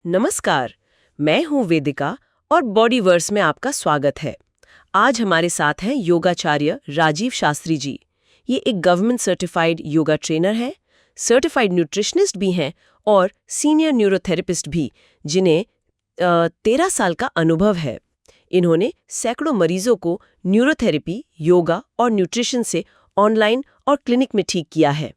नमस्कार, मैं हूँ वेदिका और बॉडीवर्स में आपका स्वागत है। आज हमारे साथ हैं योगाचार्य राजीव शास्त्री जी। ये एक गवर्नमेंट सर्टिफाइड योगा ट्रेनर हैं, सर्टिफाइड न्यूट्रिशनिस्ट भी हैं और सीनियर न्यूरोथेरेपिस्ट भी, जिन्हें 13 साल का अनुभव है। इन्होंने सैकड़ों मरीजों को न्यूरोथेरेपी, योगा और न्यूट्रिशन से ऑनलाइन और क्लिनिक में ठीक किया है।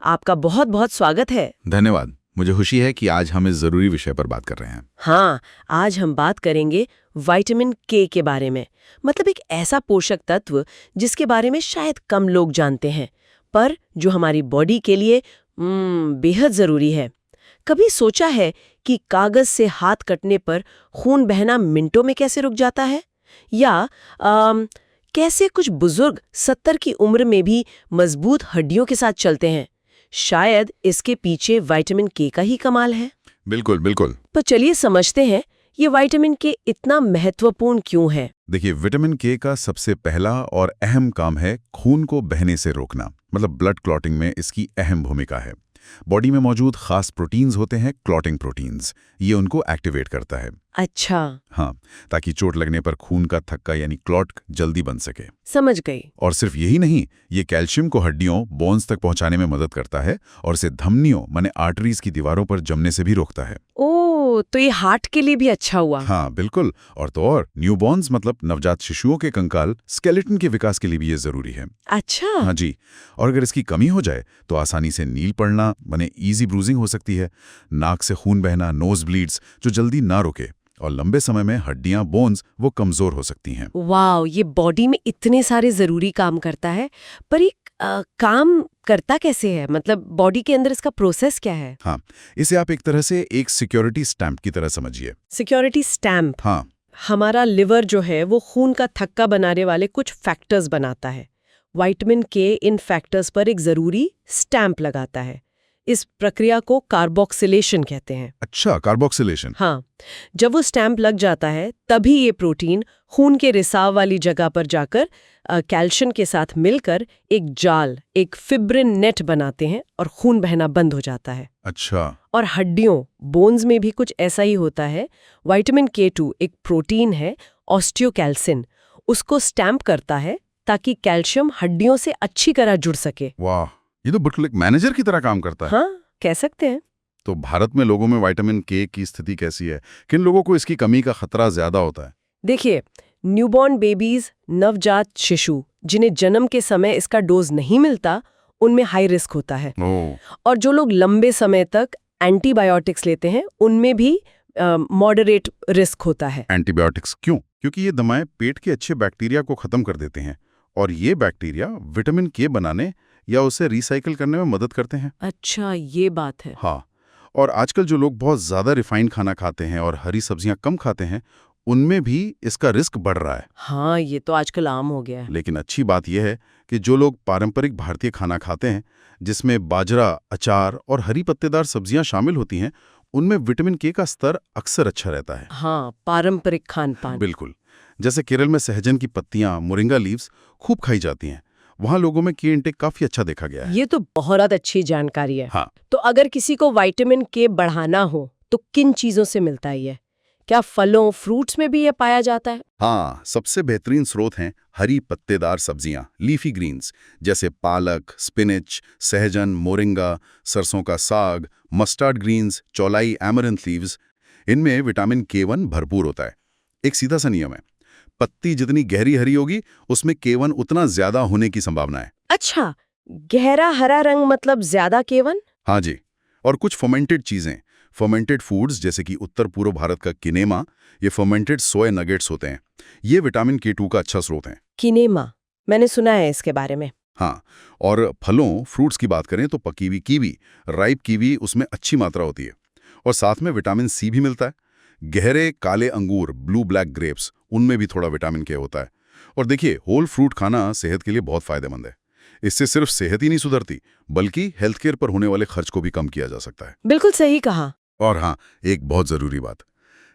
आपका बहुत बहुत स्वागत है। धन्यवाद। मुझे खुशी है कि आज हम इस जरूरी विषय पर बात कर रहे हैं। हाँ, आज हम बात करेंगे विटामिन के बारे में। मतलब एक ऐसा पोषक तत्व जिसके बारे में शायद कम लोग जानते हैं, पर जो हमारी बॉडी के लिए बेहद जरूरी है। कभी सोचा है कि कागज से हाथ कटने पर खून बहना मिनटों में कैसे रुक जाता है? या कैसे कुछ बुजुर्ग 70 की उम्र में भी मजबूत हड्डियों के साथ चलते हैं? शायद इसके पीछे विटामिन के का ही कमाल है। बिल्कुल बिल्कुल। पर चलिए समझते हैं, ये विटामिन के इतना महत्वपूर्ण क्यों है? देखिए, विटामिन के का सबसे पहला और अहम काम है खून को बहने से रोकना। मतलब ब्लड क्लॉटिंग में इसकी अहम भूमिका है। बॉडी में मौजूद खास प्रोटीन्स होते हैं, क्लॉटिंग प्रोटीन्स। ये उनको एक्टिवेट करता है। अच्छा, हाँ, ताकि चोट लगने पर खून का थक्का यानी क्लॉट जल्दी बन सके। समझ गई। और सिर्फ यही नहीं, ये कैल्शियम को हड्डियों, बोन्स तक पहुंचाने में मदद करता है और इसे धमनियों माने आर्टरीज की दीवारों पर जमने से भी रोकता है। ओह, तो ये हार्ट के लिए भी अच्छा हुआ। हाँ बिल्कुल। और तो और न्यूबॉर्न्स मतलब नवजात शिशुओं के कंकाल, स्केलेटन के विकास के लिए भी ये जरूरी है। अच्छा। हाँ जी। और अगर इसकी कमी हो जाए तो आसानी से नील पड़ना माने ईजी ब्रूजिंग हो सकती है, नाक से खून बहना, नोज ब्लीड्स जो जल्दी ना रुके, और लंबे समय में हड्डियां, बोन्स वो कमजोर हो सकती हैं। वाह, ये बॉडी में इतने सारे जरूरी काम करता है, पर ये काम करता कैसे है? मतलब बॉडी के अंदर इसका प्रोसेस क्या है? हाँ, इसे आप एक तरह से एक सिक्योरिटी स्टैंप की तरह समझिए। Security stamp. हाँ, हमारा लिवर जो है वो खून का थक्का बनाने वाले कुछ फैक्टर्स बनाता है। विटामिन के इन फैक्टर्स पर एक जरूरी स्टैंप लगाता है। इस प्रक्रिया को कार्बोक्सिलेशन कहते हैं। अच्छा, कार्बोक्सिलेशन। हाँ, जब वो स्टैंप लग जाता है तभी ये प्रोटीन खून के रिसाव वाली जगह पर जाकर कैल्शियम के साथ मिलकर एक जाल, एक फिब्रिन नेट बनाते हैं और खून बहना बंद हो जाता है। अच्छा। और हड्डियों, बोन्स में भी कुछ ऐसा ही होता है। विटामिन K2 एक प्रोटीन है, ऑस्टियोकैल्सिन, उसको स्टैंप करता है ताकि कैल्शियम हड्डियों से अच्छी तरह जुड़ सके। वाह, ये तो बिल्कुल एक मैनेजर की तरह काम करता है। हाँ, कह सकते हैं। तो भारत में लोगों में विटामिन के की स्थिति कैसी है? किन लोगों को इसकी कमी का खतरा ज्यादा होता है? देखिए, न्यूबॉर्न बेबीज, नवजात शिशु जिन्हें जन्म के समय इसका डोज नहीं मिलता, उनमें हाई रिस्क होता है। और जो लोग लंबे समय तक एंटीबायोटिक्स लेते हैं, उनमें भी मॉडरेट रिस्क होता है। एंटीबायोटिक्स क्यों? क्योंकि ये दवाएं पेट के अच्छे बैक्टीरिया को खत्म कर देते हैं और ये बैक्टीरिया विटामिन के बनाने या उसे रिसाइकिल करने में मदद करते हैं। अच्छा, ये बात है। हाँ, और आजकल जो लोग बहुत ज्यादा रिफाइंड खाना खाते हैं और हरी सब्जियां कम खाते हैं, उनमें भी इसका रिस्क बढ़ रहा है। हाँ, ये तो आजकल आम हो गया है। लेकिन अच्छी बात यह है कि जो लोग पारंपरिक भारतीय खाना खाते हैं, जिसमें बाजरा, अचार और हरी पत्तेदार सब्जियां शामिल होती हैं, उनमें विटामिन के का स्तर अक्सर अच्छा रहता है। हाँ, पारंपरिक खान पान। बिल्कुल। जैसे केरल में सहजन की पत्तियां, मोरिंगा लीव्स खूब खाई जाती हैं। वहाँ लोगों में के इंटेक काफी अच्छा देखा गया है। ये तो बहुत अच्छी जानकारी है। हाँ। तो अगर किसी को विटामिन के बढ़ाना हो तो किन चीजों से मिलता है ये? क्या फलों, फ्रूट्स में भी ये पाया जाता है? हाँ, सबसे बेहतरीन स्रोत हैं हरी पत्तेदार सब्जियां, लीफी ग्रीन्स, जैसे पालक, स्पिनच, सहजन, मोरिंगा, सरसों का साग, मस्टर्ड ग्रीन्स, चौलाई, एमरंथ लीव्स। इनमें विटामिन K1 भरपूर होता है। एक सीधा सा नियम है, पत्ती जितनी गहरी हरी होगी, उसमें K1 उतना ज्यादा होने की संभावना है। अच्छा, गहरा हरा रंग मतलब ज्यादा K1? हाँ जी। और कुछ फर्मेंटेड चीजें, फर्मेंटेड फूड्स जैसे कि उत्तर पूर्व भारत का किनेमा, ये फर्मेंटेड सोया नगेट्स होते हैं। ये विटामिन K2 का अच्छा स्रोत है। किनेमा, मैंने सुना है इसके बारे में। हाँ, और फलों, फ्रूट्स की बात करें तो पकी हुई कीवी, राइप कीवी, उसमें अच्छी मात्रा होती है। और साथ में विटामिन C भी मिलता है। गहरे काले अंगूर, ब्लू ब्लैक ग्रेप्स, उनमें भी थोड़ा विटामिन K होता है। और देखिए, होल फ्रूट खाना सेहत के लिए बहुत फायदेमंद है। इससे सिर्फ सेहत ही नहीं सुधरती, बल्कि हेल्थ केयर पर होने वाले खर्च को भी कम किया जा सकता है। बिल्कुल सही कहा। और हाँ, एक बहुत जरूरी बात,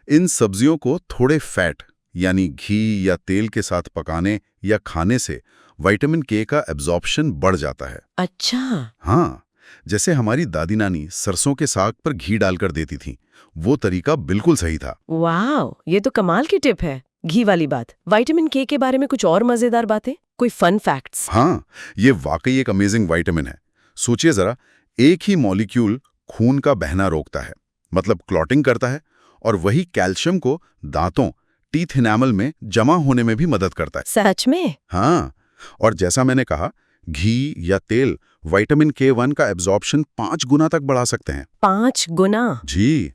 इन सब्जियों को थोड़े फैट यानी घी या तेल के साथ पकाने या खाने से विटामिन के का एब्जॉर्प्शन बढ़ जाता है। अच्छा। हाँ, जैसे हमारी दादी नानी सरसों के साग पर घी डालकर देती थी, वो तरीका बिल्कुल सही था। वाह, ये तो कमाल की टिप है। घी वाली बात। विटामिन के के बारे में कुछ और मजेदार बातें, कोई फन फैक्ट्स? हाँ, ये वाकई एक अमेजिंग विटामिन है। सोचिए जरा, एक ही मॉलिक्यूल खून का बहना रोकता है, मतलब क्लॉटिंग करता है, और वही कैल्शियम को दांतों, टीथ इनेमल में जमा होने में भी मदद करता है। सच में? हाँ, और जैसा मैंने कहा, घी या तेल विटामिन K1 का एब्जॉर्प्शन 5 गुना तक बढ़ा सकते हैं। 5 गुना? जी,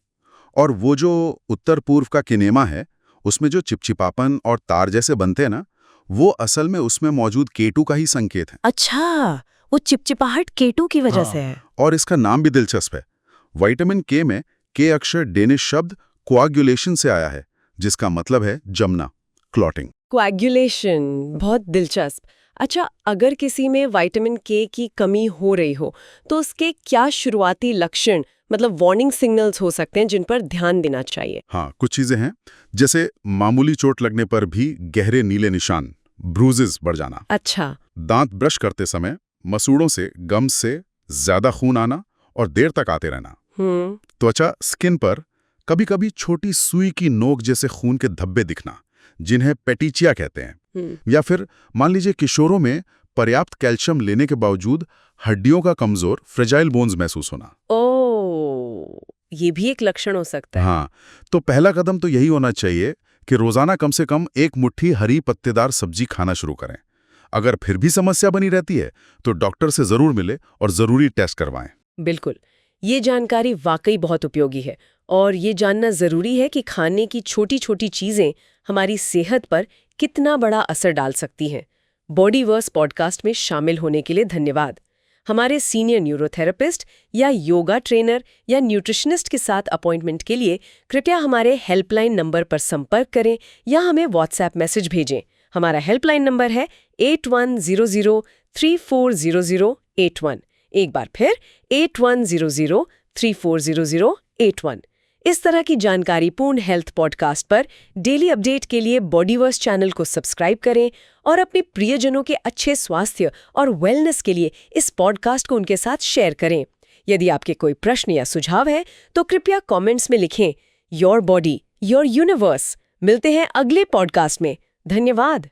और वो जो उत्तर पूर्व का किनेमा है, उसमें जो चिपचिपापन और तार जैसे बनते हैं ना, वो असल में उसमें मौजूद K2 का ही संकेत है। अच्छा, वो चिपचिपाहट K2 की वजह से है। और इसका नाम भी दिलचस्प है। विटामिन K में K अक्षर डेनिश शब्द कोआगुलेशन से आया है, जिसका मतलब है जमना, क्लॉटिंग। कोएगुलेशन, बहुत दिलचस्प। अच्छा, अगर किसी में विटामिन के की कमी हो रही हो, तो उसके क्या शुरुआती लक्षण, मतलब वार्निंग सिग्नल्स हो सकते हैं जिन पर ध्यान देना चाहिए? हाँ, कुछ चीजें हैं, जैसे मामूली चोट लगने पर भी गहरे नीले निशान, ब्रूजेस बढ़ जाना। अच्छा। दांत ब्रश करते समय मसूड़ों से गम्स से ज्यादा खून आना और देर तक आते रहना। त्वचा, स्किन पर कभी-कभी छोटी सुई की नोक जैसे खून के धब्बे दिखना, जिन्हें पेटिचिया कहते हैं। या फिर मान लीजिए किशोरों में पर्याप्त कैल्शियम लेने के बावजूद हड्डियों का कमजोर फ्रेजाइल बोन्स महसूस होना। ये भी एक लक्षण हो सकता है। हाँ, तो पहला कदम तो यही होना चाहिए कि रोजाना कम से कम 1 मुट्ठी हरी पत्तेदार सब्जी खाना शुरू करें। अगर फिर भी समस्या बनी रहती है तो डॉक्टर से जरूर मिले और जरूरी टेस्ट करवाएं। बिल्कुल, ये जानकारी वाकई बहुत उपयोगी है, और ये जानना जरूरी है कि खाने की छोटी-छोटी चीजें हमारी सेहत पर कितना बड़ा असर डाल सकती हैं। बॉडीवर्स पॉडकास्ट में शामिल होने के लिए धन्यवाद। हमारे सीनियर न्यूरोथेरेपिस्ट या योगा ट्रेनर या न्यूट्रिशनिस्ट के साथ अपॉइंटमेंट के लिए कृपया हमारे हेल्पलाइन नंबर पर संपर्क करें या हमें व्हाट्सएप मैसेज भेजें। हमारा हेल्पलाइन नंबर है 8100340081। एक बार फिर 8100340081। इस तरह की जानकारीपूर्ण हेल्थ पॉडकास्ट पर डेली अपडेट के लिए बॉडीवर्स चैनल को सब्सक्राइब करें और अपने प्रियजनों के अच्छे स्वास्थ्य और वेलनेस के लिए इस पॉडकास्ट को उनके साथ शेयर करें। यदि आपके कोई प्रश्न या सुझाव है तो कृपया कमेंट्स में लिखें। Your body, your universe. मिलते हैं अगले पॉडकास्ट में। धन्यवाद।